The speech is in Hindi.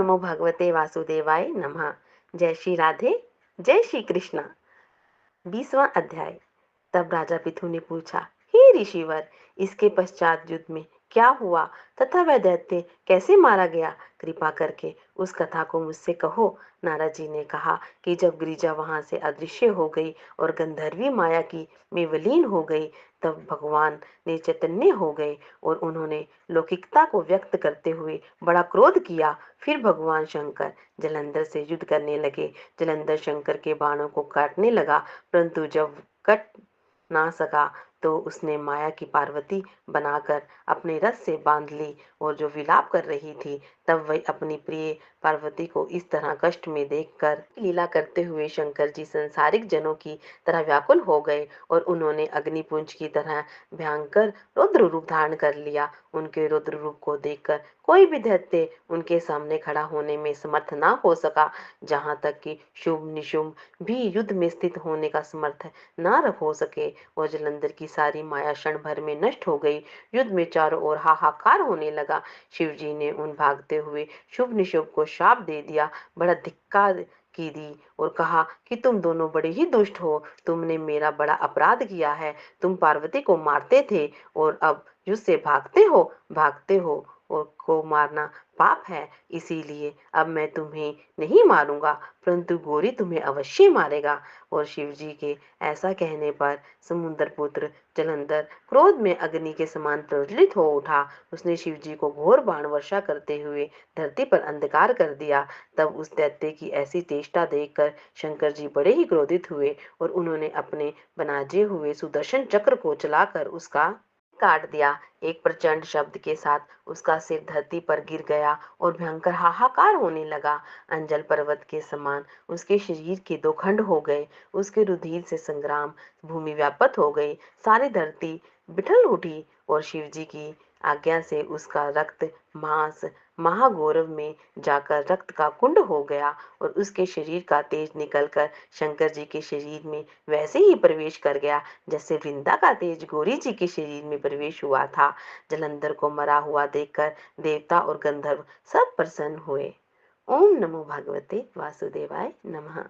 नमो भगवते वासुदेवाय नमः। जय श्री राधे, जय श्री कृष्णा। 20वां अध्याय। तब राजा पिथु ने पूछा, हे ऋषिवर, इसके पश्चात युद्ध में क्या हुआ तथा वह दैत्य कैसे मारा गया? कृपा करके उस कथा को मुझसे कहो। नारद जी ने कहा कि जब गिरिजा वहां से अदृश्य हो गई और गंधर्वी माया की में विलीन हो गई, तब भगवान ने चैतन्य हो गए और उन्होंने लौकिकता को व्यक्त करते हुए बड़ा क्रोध किया। फिर भगवान शंकर जलंधर से युद्ध करने लगे। जलंधर शंकर के बाणों को काटने लगा, परंतु जब कट ना सका तो उसने माया की पार्वती बनाकर अपने रथ से बांध ली और जो विलाप कर रही थी, तब वह अपनी प्रिय पार्वती को इस तरह कष्ट में देखकर लीला करते हुए शंकर जी संसारिक जनों की तरह व्याकुल हो गए और उन्होंने अग्निपुंज की तरह भयंकर रुद्र रूप धारण कर लिया। उनके रुद्र रूप को देखकर कोई भी दैत्य उनके सामने खड़ा होने में समर्थ ना हो सका। जहाँ तक कि शुभ निशुंभ भी युद्ध में स्थित होने का समर्थ ना हो सके। और जलंधर की सारी माया क्षण भर में नष्ट हो गई। युद्ध में चारों ओर हाहाकार होने लगा। शिव जी ने उन भागते हुए शुभ निशुभ को शाप दे दिया, बड़ा धिक्कार की दी और कहा कि तुम दोनों बड़े ही दुष्ट हो। तुमने मेरा बड़ा अपराध किया है। तुम पार्वती को मारते थे और अब युद्ध से भागते हो और को मारना पाप है। इसीलिए अब मैं तुम्हें नहीं मारूंगा, परंतु गौरी तुम्हें अवश्य मारेगा। और शिव जी के ऐसा कहने पर समुद्र पुत्र जलंधर क्रोध में अग्नि के समान प्रज्वलित हो उठा। उसने शिव जी को घोर बाण वर्षा करते हुए धरती पर अंधकार कर दिया। तब उस दैत्य की ऐसी चेष्टा देखकर शंकर जी बड़े ही क्रोधित हुए और उन्होंने अपने बनाजे हुए सुदर्शन चक्र को चलाकर उसका काट दिया। एक प्रचंड शब्द के साथ उसका सिर धरती पर गिर गया और भयंकर हाहाकार होने लगा। अंजल पर्वत के समान उसके शरीर के दो खंड हो गए। उसके रुधिर से संग्राम भूमि व्याप्त हो गई। सारी धरती बिठल उठी और शिव जी की आज्ञा से उसका रक्त मांस महागौरव में जाकर रक्त का कुंड हो गया और उसके शरीर का तेज निकलकर शंकर जी के शरीर में वैसे ही प्रवेश कर गया जैसे वृंदा का तेज गौरी जी के शरीर में प्रवेश हुआ था। जलंधर को मरा हुआ देखकर देवता और गंधर्व सब प्रसन्न हुए। ओम नमो भगवते वासुदेवाय नमः।